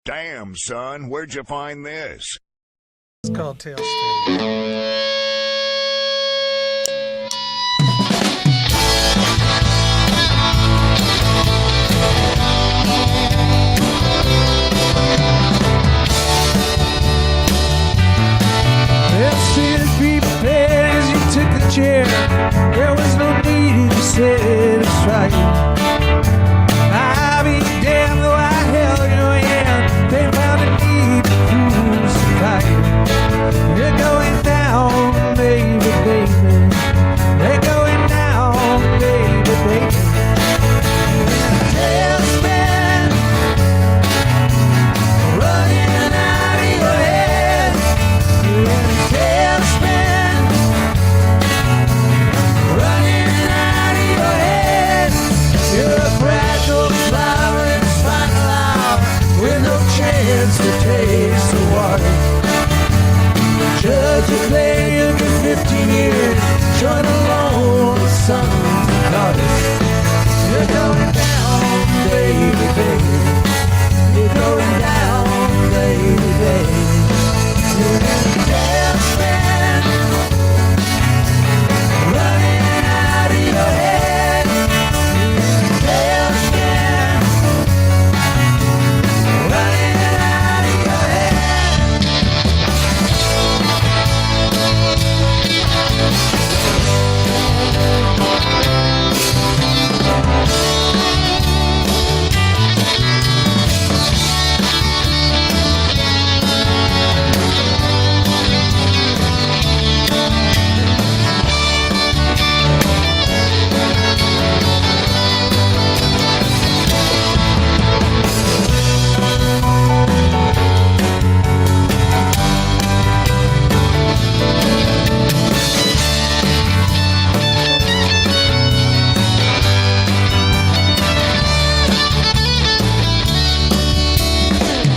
Damn, son, where'd you find this? It's called Tailspin. Be prepared as you took the chair. There was no need to satisfy you. I'll be damned though I held your hand. They found a need to crucify you. You're going down, baby, baby. They're going down, baby, baby. Tailspin, running out of your head. Tailspin, running out of your head. You're a fragile flower in final hour with no chance to taste the water. Judge a play of your 15 years, join alone with sons and daughters. You're going down, baby, baby. You're going down, baby, baby. You're in the tailspin, running out of your head. You're in the tailspin, running out of your head.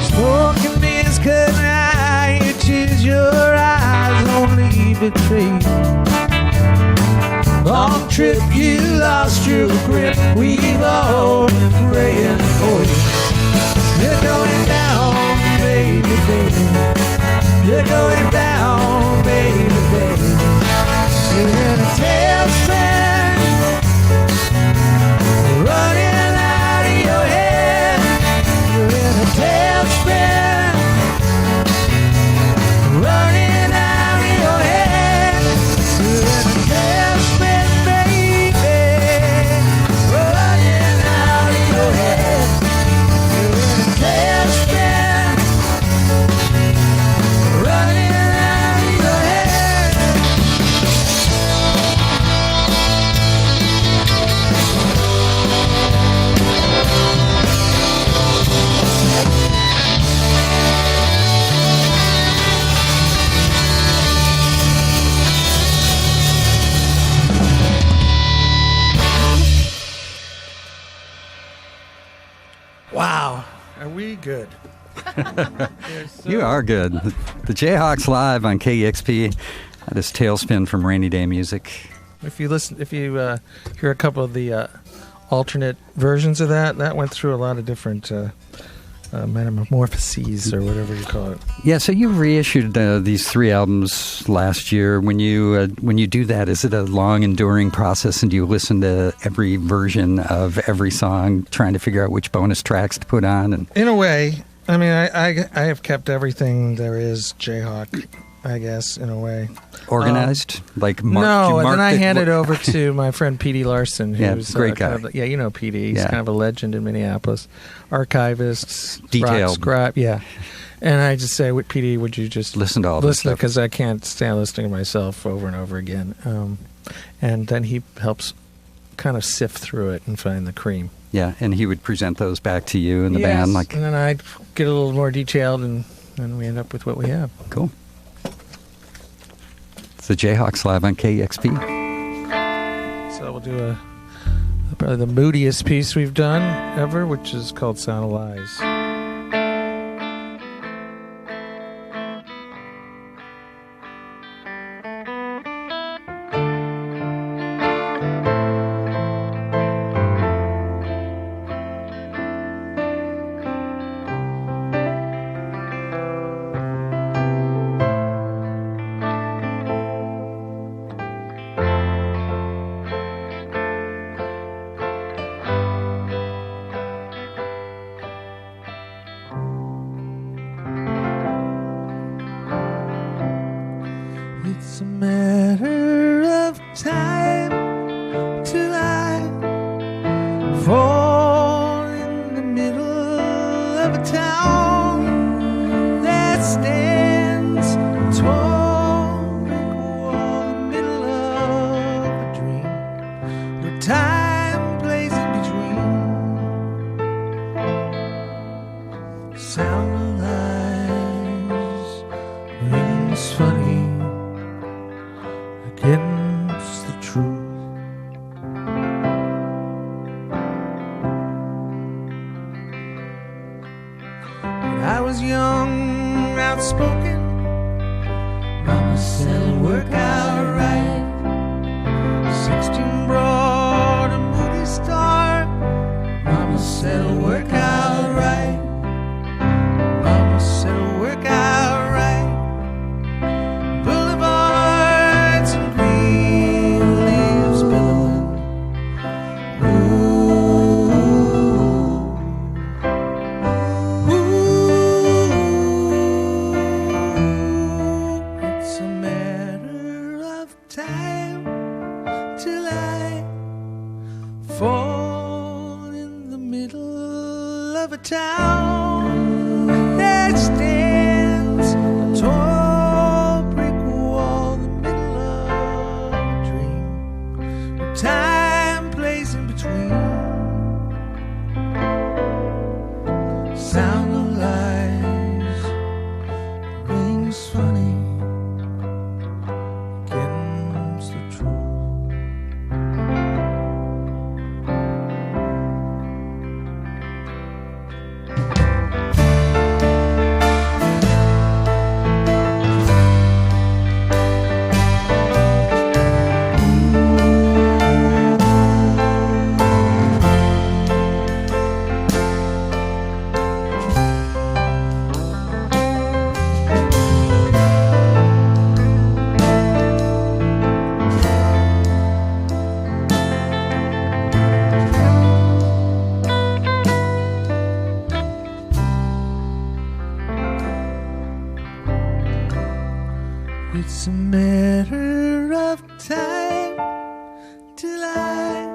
Smoking is cutting eye, it tears your eyes, only betray you. Long trip, you lost your grip, we've all been praying for you. You're going down, baby, baby. You're going down, baby, baby. You're in a tailspin, running out of your head. You're in a tailspin, running out of your head. You're in a tailspin, baby, running out of your head. You're in a tailspin, running out of your head. Wow. Are we good? You are good. The Jayhawks live on KEXP. That is Tailspin from Rainy Day Music. If you hear a couple of the alternate versions of that went through a lot of different metamorphoses or whatever you call it. Yeah, so you reissued these 3 albums last year. When you do that, is it a long, enduring process, and do you listen to every version of every song, trying to figure out which bonus tracks to put on? And In a way, I mean, I have kept everything there is Jayhawk, I guess, in a way. organized? No, and then I handed over to my friend P.D. Larson, who's great guy. Kind of, you know P.D. He's kind of a legend in Minneapolis. Archivist, detailed. scribe, And I just say, P.D., would you just listen to all this stuff? Because I can't stand listening to myself over and over again. And then he helps kind of sift through it and find the cream. Yeah, and he would present those back to you and the band. And then I'd get a little more detailed, and we end up with what we have. Cool. It's the Jayhawks live on KEXP. So we'll do probably the moodiest piece we've done ever, which is called Sound of Lies. young, outspoken. Mama said it'll work out right. 16 broad, a movie star. Mama said it'll work out right. Mama said it'll work out right. Boulevards and green leaves billowing. It's a matter of time till I fall in the middle of a town that stands a tall brick wall in the middle of a dream, where time plays in between. Sound of lies rings funny against the truth. It's a matter of time till I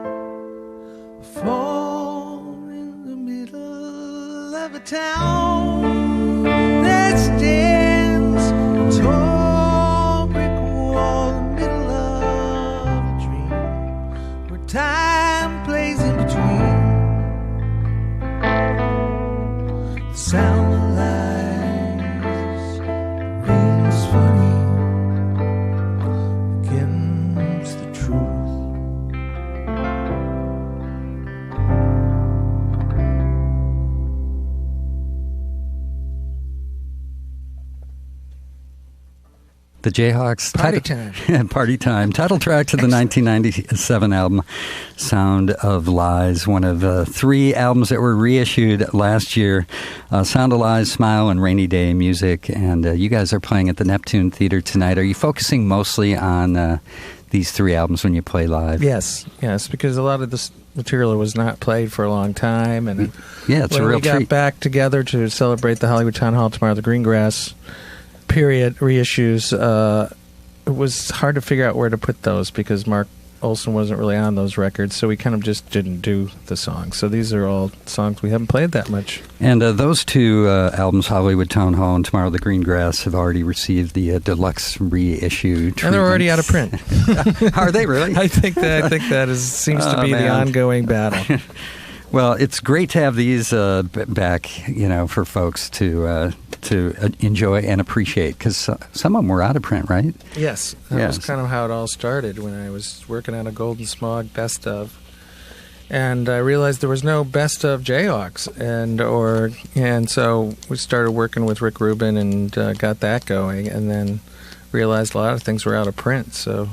fall in the middle of a town that stands a tall brick wall in the middle of a dream, where time plays in between. The sound of lies rings funny against the truth. The Jayhawks. Party Time. Party Time. Title track to the 1997 album, Sound of Lies, one of 3 albums that were reissued last year. Sound of Lies, Smile, and Rainy Day Music. And you guys are playing at the Neptune Theater tonight. Are you focusing mostly on these 3 albums when you play live? Yes, because a lot of this material was not played for a long time. And yeah, it's when a real we got treat. back together to celebrate the Hollywood Town Hall tomorrow, the Greengrass period reissues, it was hard to figure out where to put those because Mark Olson wasn't really on those records, so we kind of just didn't do the songs. So these are all songs we haven't played that much. And those 2 albums, Hollywood Town Hall and Tomorrow the Greengrass, have already received the deluxe reissue treatment. And they're already out of print. Are they really? I think that seems to be the ongoing battle. Well, it's great to have these back, for folks to enjoy and appreciate, because some of them were out of print, right? Yes, that was kind of how it all started when I was working on a Golden Smog best of, and I realized there was no best of Jayhawks, and so we started working with Rick Rubin and got that going, and then realized a lot of things were out of print, so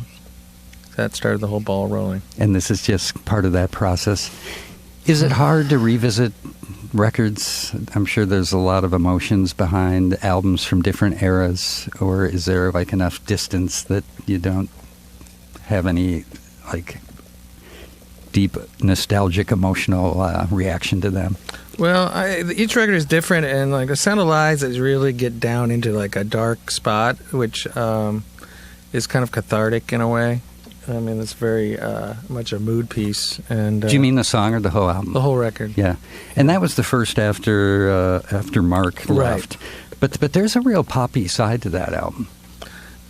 that started the whole ball rolling. And this is just part of that process. Is it hard to revisit records? I'm sure there's a lot of emotions behind albums from different eras, or is there like enough distance that you don't have any like deep nostalgic emotional reaction to them? Well, each record is different, and like the Sound of Lies is really get down into like a dark spot, which is kind of cathartic in a way. I mean, it's very much a mood piece. And do you mean the song or the whole album? The whole record. Yeah, and that was the first after Mark left. But there's a real poppy side to that album.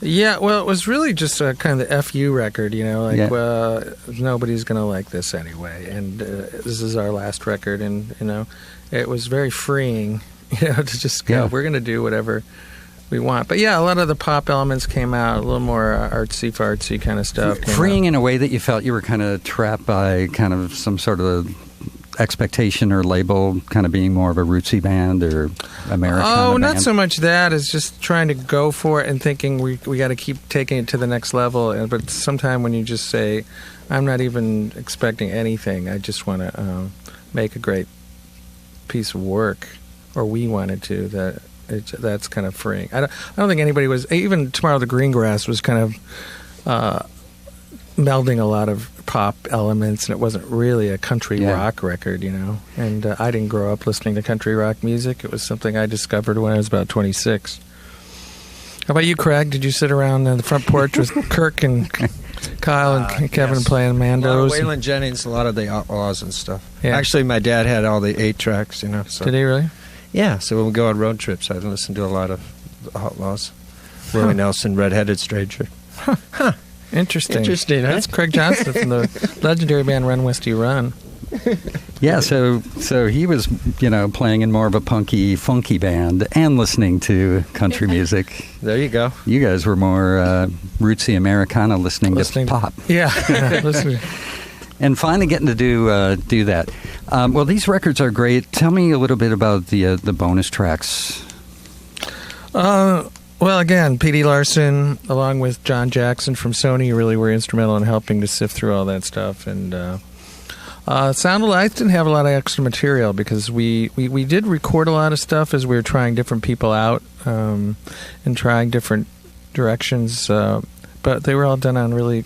Yeah, well, it was really just kind of the FU record, nobody's going to like this anyway, and this is our last record, and, it was very freeing, to just go, we're going to do whatever we want. But yeah, a lot of the pop elements came out, a little more artsy-fartsy kind of stuff. Freeing in a way that you felt you were kind of trapped by kind of some sort of expectation or label kind of being more of a rootsy band or Americana Oh, not band? so much that. It's just trying to go for it and thinking we got to keep taking it to the next level. But sometime when you just say, I'm not even expecting anything, I just want to make a great piece of work, or we wanted to, that's kind of freeing. I don't think anybody was, even Tomorrow the Green Grass was kind of melding a lot of pop elements, and it wasn't really a country rock record, and I didn't grow up listening to country rock music. It was something I discovered when I was about 26. How about you, Craig? Did you sit around on the front porch with Kirk and Kyle and Kevin playing Mandos? A lot of Waylon Jennings, a lot of the Outlaws and stuff. Yeah. Actually, my dad had all the 8 tracks, so. Did he really? Yeah, so when we go on road trips, I'd listen to a lot of the Outlaws. Willie Nelson, Red-Headed Stranger. Interesting. Huh? That's Craig Johnson from the legendary band Run Westy Run. Yeah, so he was, playing in more of a punky, funky band and listening to country music. There you go. You guys were more rootsy Americana listening to pop. Yeah, listening. And finally getting to do that. Well, these records are great. Tell me a little bit about the bonus tracks. Well, again, P.D. Larson, along with John Jackson from Sony, really were instrumental in helping to sift through all that stuff. And Sound Alike didn't have a lot of extra material because we did record a lot of stuff as we were trying different people out and trying different directions. But they were all done on really,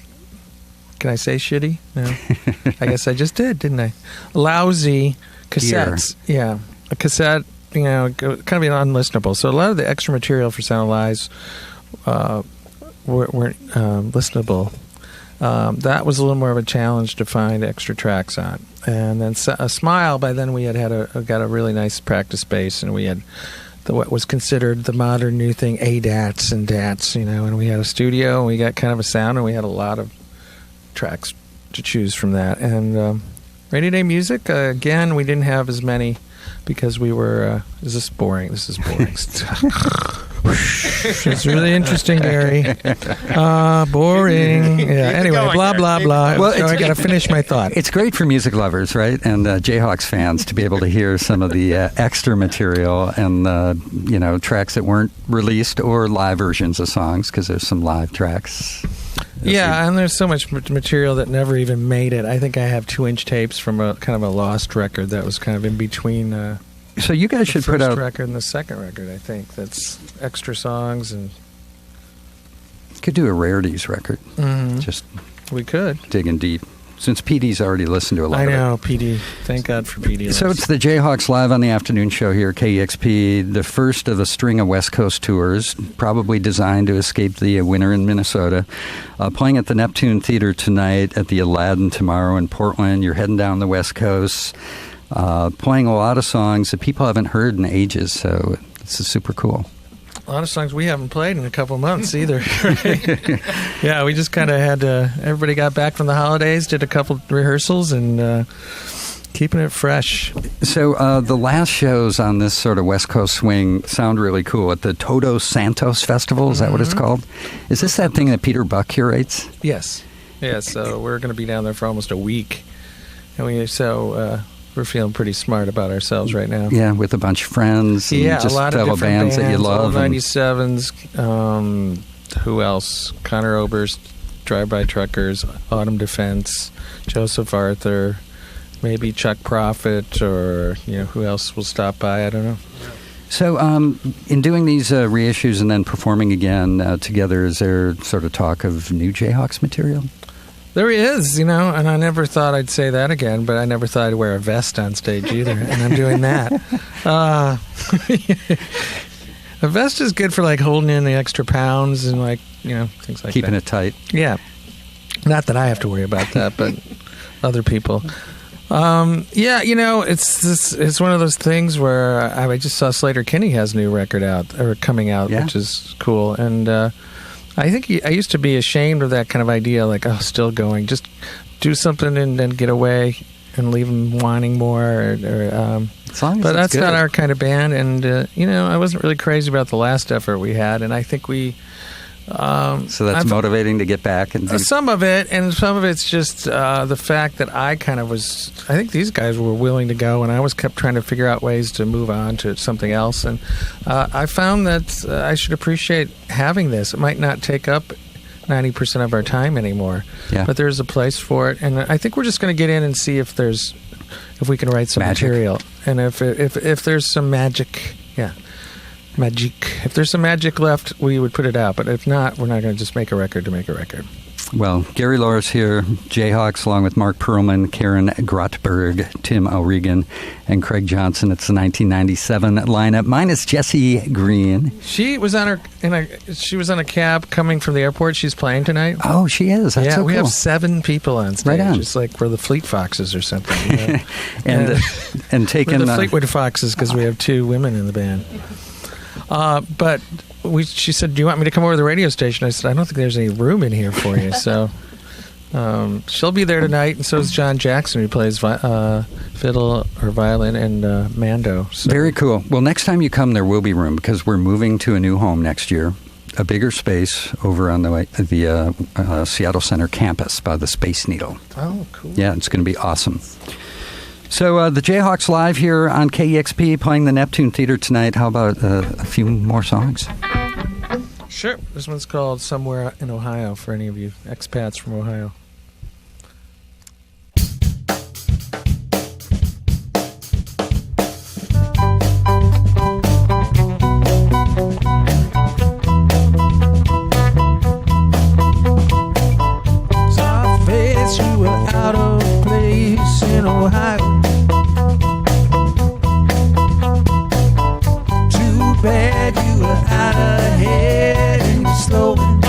can I say shitty? No. I guess I just did, didn't I? Lousy cassettes. Yeah. A cassette, kind of unlistenable. So a lot of the extra material for Sound Alive weren't listenable. That was a little more of a challenge to find extra tracks on. And then a Smile, by then we had got a really nice practice space, and we had what was considered the modern new thing, ADATs and DATs, and we had a studio, and we got kind of a sound, and we had a lot of tracks to choose from that. And Rainy Day Music, again, we didn't have as many because we were, is this boring? This is boring. It's really interesting, Gary. Boring. Yeah. Anyway, blah, blah, blah. Well, I got to finish my thought. It's great for music lovers, right? And Jayhawks fans to be able to hear some of the extra material and, tracks that weren't released or live versions of songs, because there's some live tracks. Yeah, and there's so much material that never even made it. I think I have 2-inch tapes from a kind of a lost record that was kind of in between. So you guys should put out the first record and the second record. I think that's extra songs, and could do a rarities record. Mm-hmm. Just we could digging deep. Since PD's already listened to a lot of it. I know, PD. Thank God for PD. So it's the Jayhawks live on the afternoon show here, KEXP, the first of a string of West Coast tours, probably designed to escape the winter in Minnesota. Playing at the Neptune Theater tonight, at the Aladdin tomorrow in Portland. You're heading down the West Coast, playing a lot of songs that people haven't heard in ages, so this is super cool. A lot of songs we haven't played in a couple months either. Right? Yeah, we just kind of had everybody got back from the holidays, did a couple rehearsals, and keeping it fresh. So the last shows on this sort of West Coast swing sound really cool. At the Todos Santos Festival, is that what it's called? Is this that thing that Peter Buck curates? Yes. Yeah, so we're going to be down there for almost a week. And we're feeling pretty smart about ourselves right now. Yeah, with a bunch of friends and just a lot of fellow bands that you love. 97s, who else? Connor Oberst, Drive-By Truckers, Autumn Defense, Joseph Arthur, maybe Chuck Prophet, or who else will stop by? I don't know. So in doing these reissues and then performing again together, is there sort of talk of new Jayhawks material? There is, and I never thought I'd say that again, but I never thought I'd wear a vest on stage either, and I'm doing that. A vest is good for, holding in the extra pounds and, things like Keeping that. it tight. Yeah. Not that I have to worry about that, but other people. It's one of those things where I just saw Slater Kinney has a new record coming out, which is cool, and I think I used to be ashamed of that kind of idea, still going. Just do something and then get away and leave them wanting more. But that's not our kind of band. And, I wasn't really crazy about the last effort we had. And I think we So that's motivating to get back and do. Some of it, and some of it's just the fact that I kind of was. I think these guys were willing to go, and I was kept trying to figure out ways to move on to something else. And I found that I should appreciate having this. It might not take up 90% of our time anymore, but there's a place for it. And I think we're just going to get in and see if we can write some material, and if there's some magic. If there's some magic left, we would put it out. But if not, we're not going to just make a record to make a record. Well, Gary Loris here, Jayhawks, along with Mark Perlman, Karen Grotberg, Tim O'Regan, and Craig Johnson. It's the 1997 lineup, minus Jessie Green. She was on a cab coming from the airport. She's playing tonight. Oh, she is. That's so cool. We have 7 people on stage. Right on. It's like we're the Fleet Foxes or something. You know? and taking we're the Fleetwood Foxes because we have 2 women in the band. But she said, "Do you want me to come over to the radio station?" I said, "I don't think there's any room in here for you." So she'll be there tonight, and so is John Jackson, who plays fiddle or violin and mando. So. Very cool. Well, next time you come, there will be room because we're moving to a new home next year, a bigger space over on the Seattle Center campus by the Space Needle. Oh, cool. Yeah, it's going to be awesome. So the Jayhawks live here on KEXP playing the Neptune Theater tonight. How about a few more songs? Sure. This one's called Somewhere in Ohio for any of you expats from Ohio. Soft-face, you were out of place in Ohio. Bad, you were out ahead and you're slowing.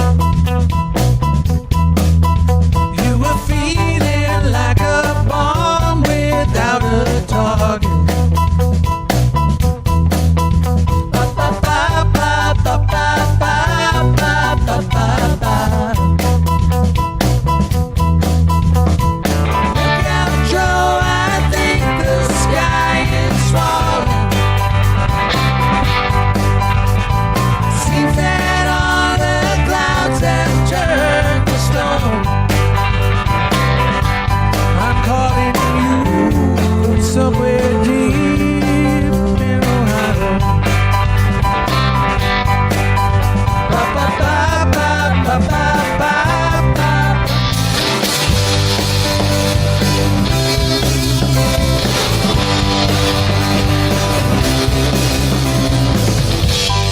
You were feeling like a bomb without a target. Ba ba ba ba ba ba ba ba ba ba. Look out, Joe, I think the sky is falling. That all the clouds have turned to stone. I'm calling you from somewhere deep in Ohio. Ba ba ba ba ba ba ba ba.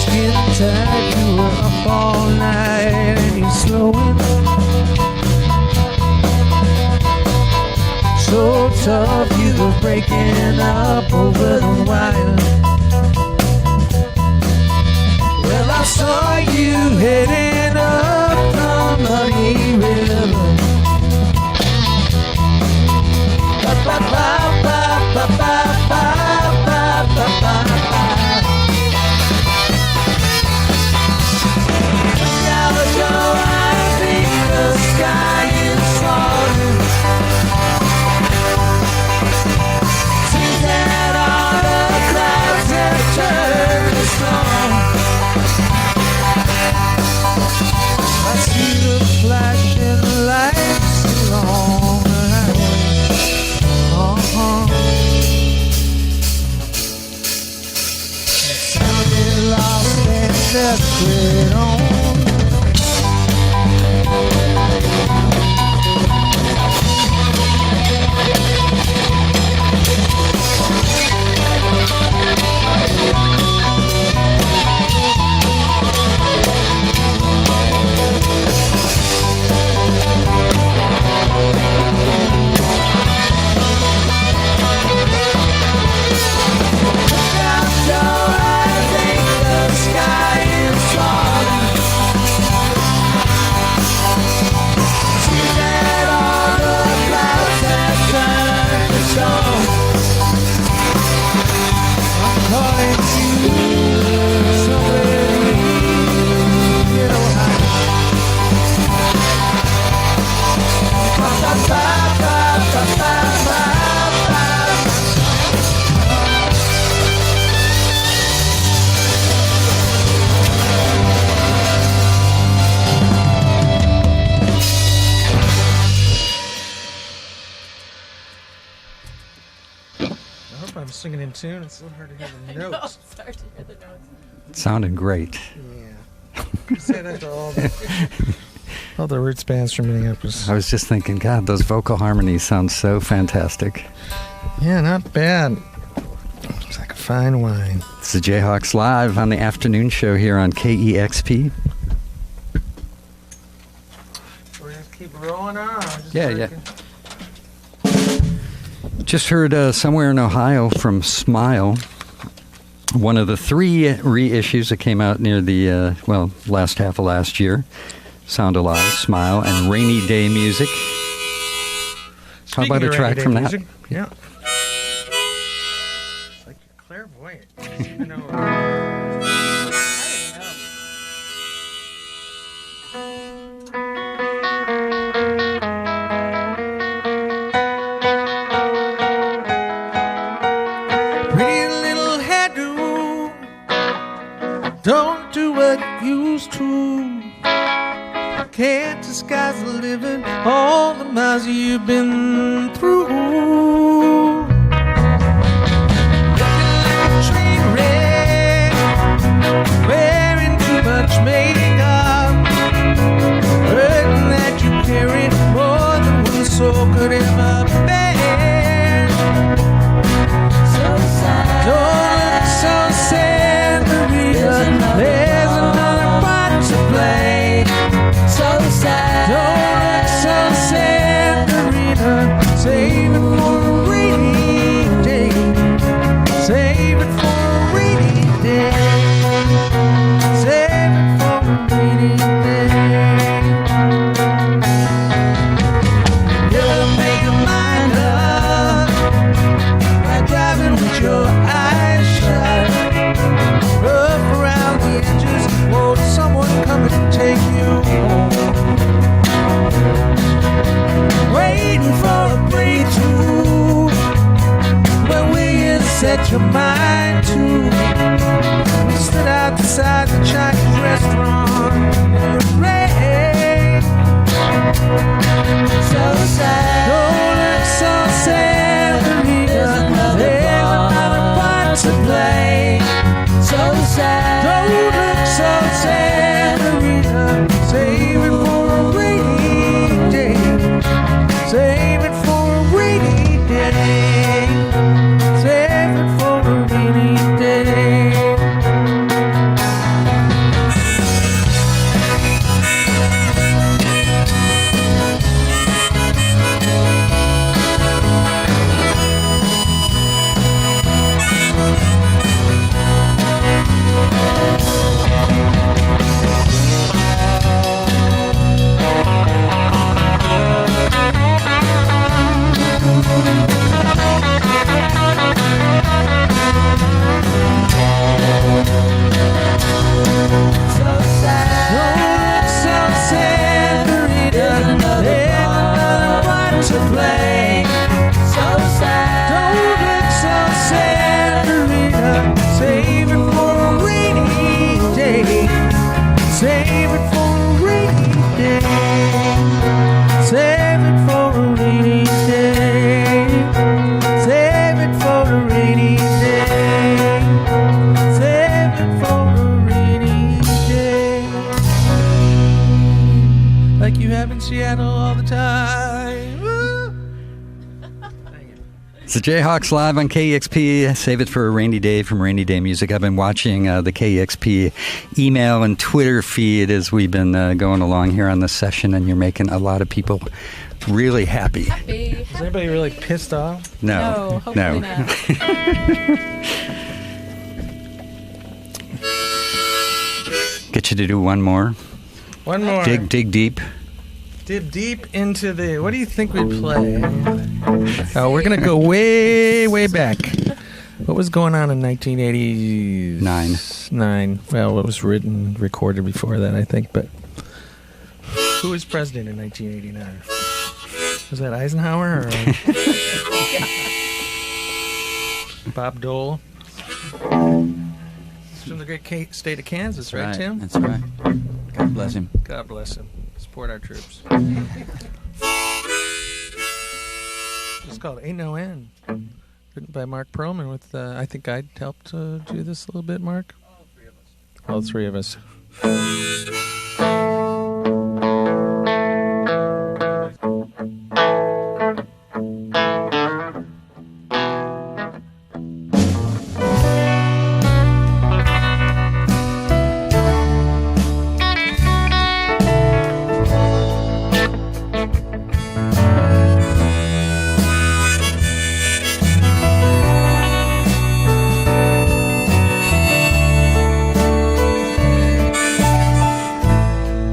Skin tight, you were up all night and you're slowing. So tough, you were breaking up over the wire. Well, I saw you heading up the Muddy River. Ba ba ba ba ba ba ba ba ba ba. Joe, I think the sky is falling. Seems that all the clouds have turned to storm. I see the flashing lights along the highway. Sounded lost and desperate on. I think the sky is falling. in tune. It's so hard to hear the No, notes. it's hard to hear the notes. It sounded great. Yeah. You say that to all the roots bands from Minneapolis. I was just thinking, God, those vocal harmonies sound so fantastic. Yeah, not bad. It's like a fine wine. It's the Jayhawks live on the afternoon show here on KEXP. We're going to keep rolling on. Yeah. Just heard Somewhere in Ohio from Smile. One of the 3 reissues that came out near the, last half of last year. Sound Alive, Smile, and Rainy Day Music. How about a track from that? Yeah. It's like you're clairvoyant. You don't even know. I don't know. Pretty little hairdo, don't do what you used to. Can't disguise the living, all the miles you've been through. Looking like a train wreck, wearing too much makeup, hurting that you carry more than one soul could ever bear. Don't look so sad, Marita. There's another part to play. Don't look so sad, Marita. Save it for a rainy day. Save it for a rainy day. Save it for a rainy day. Never make your mind up by driving with your eyes shut. Rough around the edges, won't someone come and take you home? Waiting for a breakthrough. Where will you set your mind to? We stood outside the Chinese restaurant in the rain. So sad. Don't look so sad, Marita. There's another part to play. So sad. Don't look so sad, Marita. Save it for a rainy day. Save it for a rainy day. Save it for a rainy day. It's the Jayhawks live on KEXP. Save it for a rainy day from Rainy Day Music. I've been watching the KEXP email and Twitter feed as we've been going along here on this session, and you're making a lot of people really happy. Is anybody really pissed off? No, hopefully not. Get you to do one more. One more. Dig deep. Dip deep into the... What do you think we'd play? Oh, we're going to go way, way back. What was going on in 1989? Well, it was recorded before that, I think, but... Who was president in 1989? Was that Eisenhower or... Bob Dole? He's from the great state of Kansas, right, Tim? That's right. God bless him. God bless him. Support our troops. It's called Ain't No End. written by Mark Perlman with, I think I helped do this a little bit, Mark? All three of us.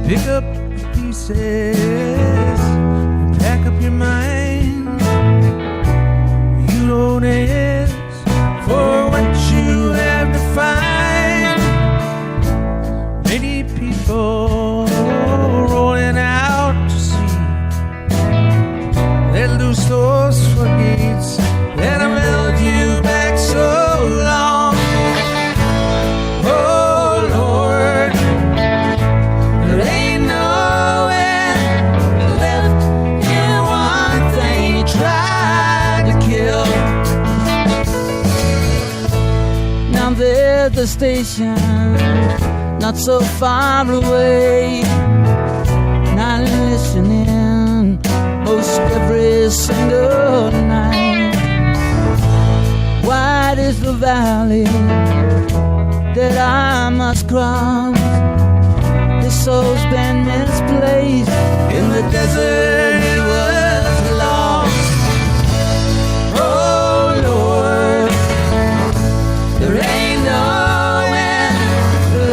Pick up the pieces and pack up your mind. You don't ask for what you have to find. Many people rolling out to sea. Let loose those floodgates that have held you back so long. Oh Lord, there ain't nowhere left in one thing you tried to kill. Now there's a station not so far away, and I'm listening most every single night. Wide is the valley that I must cross. This soul's been misplaced in the desert. It was lost. Oh Lord, there ain't nowhere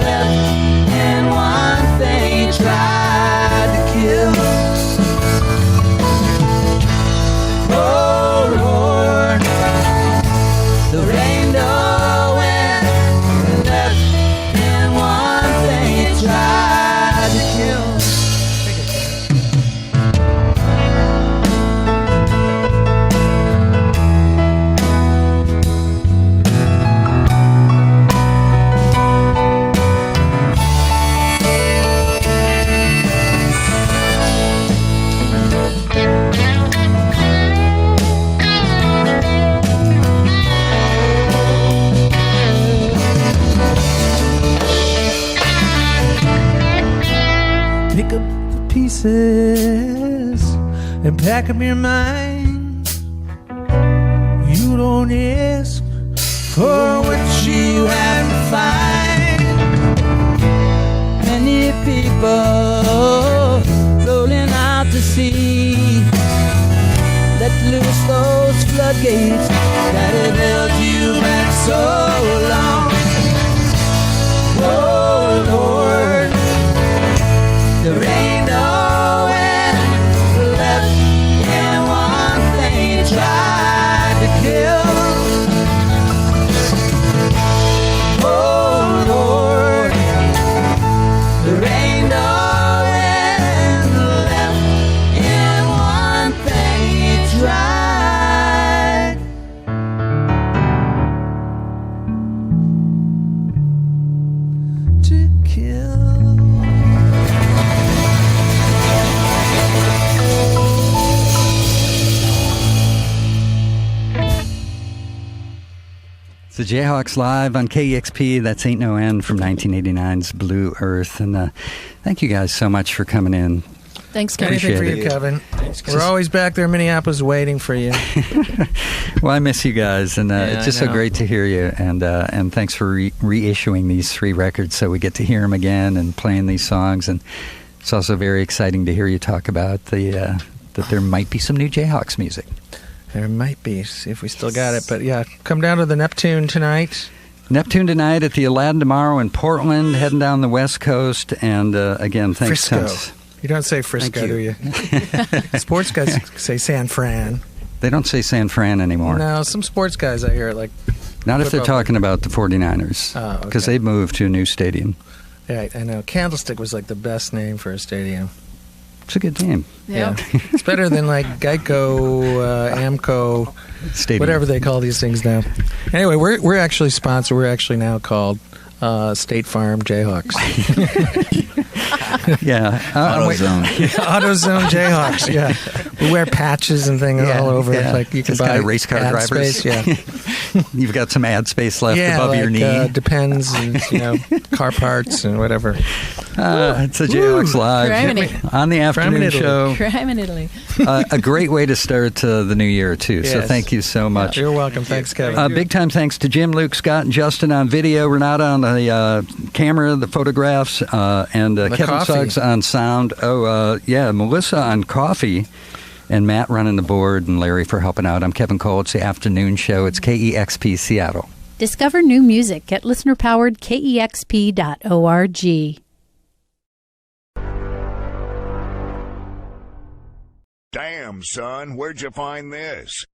left in one thing you tried to kill. Oh Lord, there ain't nowhere left in one thing you tried to kill. Pick up the pieces and pack up your mind. You don't ask for what you have to find. Many people rolling out to sea. Let loose those floodgates that have held you back so long. Oh Lord, there ain't nowhere left in one thing you tried to kill. Oh Lord, there ain't nowhere left in one thing you tried to kill. It's the Jayhawks live on KEXP. That's Ain't No End from 1989's Blue Earth. And thank you guys so much for coming in. Thanks, Kevin. Anything for Appreciate you, Kevin. We're always back there in Minneapolis waiting for you. Well, I miss you guys, and it's just so great to hear you. And thanks for reissuing these 3 records so we get to hear them again and playing these songs. And it's also very exciting to hear you talk about that there might be some new Jayhawks music. There might be, see if we still got it. But yeah, come down to the Neptune tonight. Neptune tonight at the Aladdin tomorrow in Portland, heading down the West Coast. And again, thanks. Frisco. You don't say Frisco, do you? Sports guys say San Fran. They don't say San Fran anymore. No, some sports guys I hear like. Not if they're talking about the 49ers. Because they've moved to a new stadium. Yeah, I know. Candlestick was like the best name for a stadium. It's a good name. Yeah. It's better than like Geico, Amco, Stadium. Whatever they call these things now. Anyway, we're actually sponsored. We're actually now called State Farm Jayhawks. AutoZone. AutoZone Jayhawks, yeah. We wear patches and things all over. Yeah. Like you can Just buy kind of race car ad drivers. Space. Yeah, You've got some ad space left above your knee. Depends, and car parts and whatever. It's a Jayhawks Live Crime on the afternoon show. Crime in Italy. A great way to start the new year, too. So Yes. thank you so much. You're welcome. Thanks, Kevin. Big time thanks to Jim, Luke, Scott, and Justin on video, Renata on the camera, the photographs, and Kevin coffee. Suggs on sound. Melissa on coffee, and Matt running the board, and Larry for helping out. I'm Kevin Cole. It's the afternoon show. It's KEXP Seattle. Discover new music at listener-powered KEXP.org. Damn, son, where'd you find this?